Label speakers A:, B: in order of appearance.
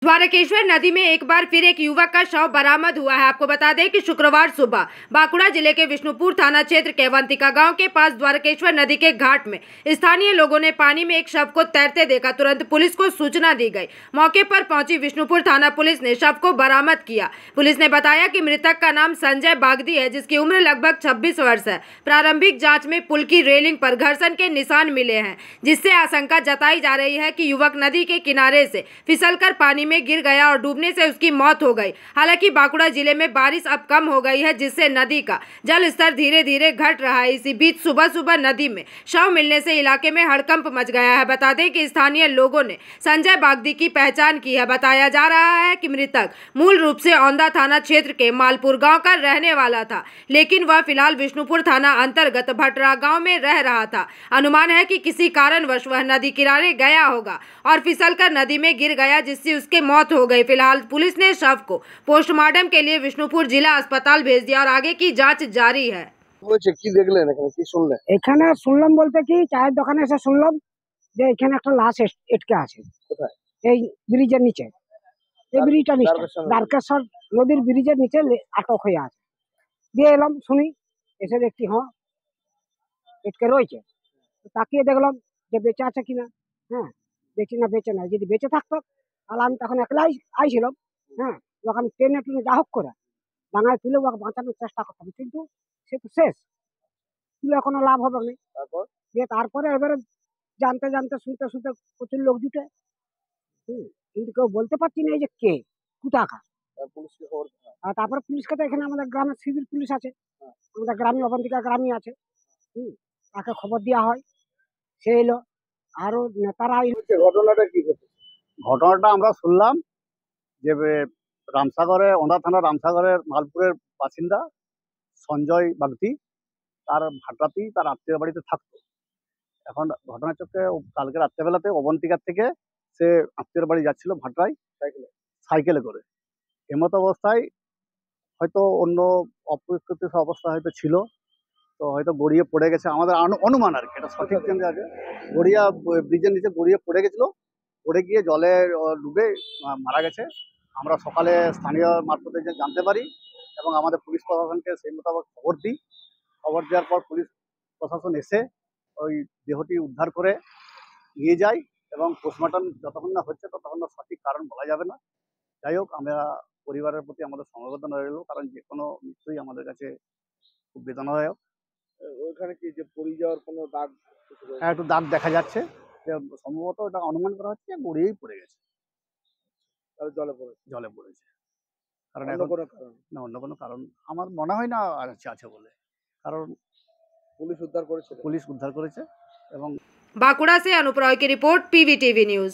A: द्वारकेश्वर नदी में एक बार फिर एक युवक का शव बरामद हुआ है। आपको बता दें कि शुक्रवार सुबह बांकुड़ा जिले के विष्णुपुर थाना क्षेत्र के अवंतिका गांव के पास द्वारकेश्वर नदी के घाट में स्थानीय लोगों ने पानी में एक शव को तैरते देखा। तुरंत पुलिस को सूचना दी गई। मौके पर पहुंची विष्णुपुर थाना पुलिस ने शव को बरामद किया। पुलिस ने बताया कि मृतक का नाम संजय बागदी है, जिसकी उम्र लगभग 26 वर्ष है। प्रारंभिक जाँच में पुल की रेलिंग पर घर्षण के निशान मिले हैं, जिससे आशंका जताई जा रही है कि युवक नदी के किनारे से फिसलकर पानी में गिर गया और डूबने से उसकी मौत हो गई। हालांकि बांकुड़ा जिले में बारिश अब कम हो गई है, जिससे नदी का जल स्तर धीरे धीरे घट रहा है। इसी बीच सुबह सुबह नदी में शव मिलने से इलाके में हड़कंप मच गया है। बता दें कि स्थानीय लोगों ने संजय बागदी की पहचान की है। बताया जा रहा है कि मृतक मूल रूप से औंधा थाना क्षेत्र के मालपुर गाँव का रहने वाला था, लेकिन वह फिलहाल विष्णुपुर थाना अंतर्गत भटरा गाँव में रह रहा था। अनुमान है कि किसी कारणवश वह नदी किनारे गया होगा और फिसलकर नदी में गिर गया, जिससे उसकी मौत हो गई। फिलहाल पुलिस ने शव को पोस्टमार्टम के लिए विष्णुपुर जिला अस्पताल भेज दिया और आगे की जांच जारी है।
B: কি দেখলেন এখানে, কি শুনলেন?
C: এখানে শুনলাম বলতে কি, চায়ের দোকানে এসে শুনলাম যে এখানে একটা লাশ এটকে আছে।
B: কোথায়?
C: এই ব্রিজের নিচে, এই ব্রিজটা নিচে দ্বারকেশ্বর নদীর ব্রিজের নিচে আটক হয়ে আছে। দিয়ে এলাম, শুনি, এসে দেখছি হ্যাঁ এটকে রয়েছে। তাকিয়ে দেখলাম যে বেঁচে আছে কিনা। হ্যাঁ, দেখছি না বেঁচে নাই। যদি বেঁচে থাকতো তাহলে আমি তখন একলাই আইছিলাম। হ্যাঁ, ওখানে টেনে টুনে যা হোক করে ডাঙায় তুলে ওকে বাঁচানোর চেষ্টা করতাম, কিন্তু সে তো শেষ, তুলে কোনো লাভ হবে না। তারপরে এবারে জানতে জানতে শুনতে শুনতে প্রচুর লোক জুটে, কিন্তু কেউ বলতে পারছি না এই যে কে কোথাকার। আর তারপরে পুলিশকে তো এখানে আমাদের গ্রামের সিভিল পুলিশ আছে, আমাদের গ্রামে অবন্তিকা গ্রামে আছে, তাকে খবর দেওয়া হয়, সে এলো। আরো নেতারা
B: ঘটনাটা কি ঘটেছে?
D: ঘটনাটা আমরা শুনলাম যে রামসাগরে, ওঁদা থানার রামসাগরের মালপুরের বাসিন্দা সঞ্জয় বাগদি তার ভাটরাতেই তার আত্মীয় বাড়িতে থাকতো। এখন ঘটনাচক্রে কালকে রাত্রেবেলাতে অবন্তিকার থেকে সে আত্মীয় বাড়ি যাচ্ছিল ভাটরায় সাইকেলে করে। এমতো অবস্থায় হয়তো অন্য অপ্রস্তুত অবস্থা হয়তো ছিল, তো হয়তো গড়িয়ে পড়ে গেছে। আমাদের অনুমান আর কি, এটা সঠিক জানতে আছে, গড়িয়া ব্রিজের নিচে গড়িয়ে পড়ে গেছিল, পড়ে গিয়ে জলে ডুবে মারা গেছে। আমরা সকালে স্থানীয় মারফতে যে জানতে পারি এবং আমাদের পুলিশ প্রশাসনকে সেই মোতাবেক খবর দিই। খবর দেওয়ার পর পুলিশ প্রশাসন এসে ওই দেহটি উদ্ধার করে নিয়ে যায় এবং পোস্টমর্টম যতক্ষণ না হচ্ছে ততক্ষণ না সঠিক কারণ বলা যাবে না। যাই হোক, আমরা পরিবারের প্রতি আমাদের সমবেদনা রইল, কারণ যে কোনো মৃত্যুই আমাদের কাছে খুব বেদনাদায়ক।
B: ওইখানে কি যে পড়ে যাওয়ার কোনো দাগ?
D: হ্যাঁ, একটু দাগ দেখা যাচ্ছে, যে সম্ভবত এটা অনুমান করা হচ্ছে গড়িয়েই পড়ে গেছে,
B: তাহলে
D: জলে পড়েছে। কারণ
B: অন্য কোনো কারণ
D: না, অন্য কোনো কারণ আমার মনে হয় না আছে বলে, কারণ
B: পুলিশ উদ্ধার করেছে
D: এবং
A: बांकुड़ा से अनुप रॉय की रिपोर्ट, PVTV न्यूज।